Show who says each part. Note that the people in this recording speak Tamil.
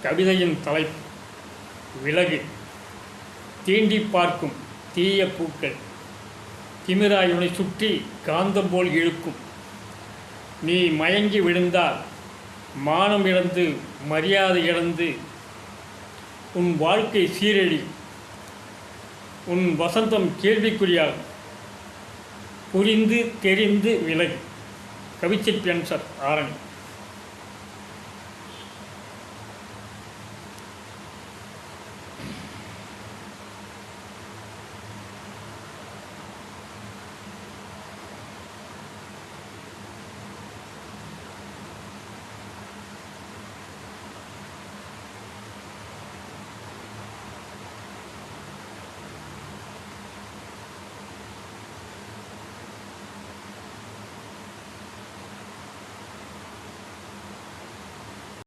Speaker 1: கவிதையின் தலைப்பு விலகு. தீண்டி பார்க்கும் தீய பூக்கள் திமிராய் உன்னை சுற்றி காந்தம் போல் இழுக்கும். நீ மயங்கி விழுந்தால் மானம் இழந்து மரியாதை இழந்து உன் வாழ்க்கை சீரழி, உன் வசந்தம் கேள்விக்குறியாகும். புரிந்து தெரிந்து விலகு. கவிச்சிற்பியன்சர் ஆரணி.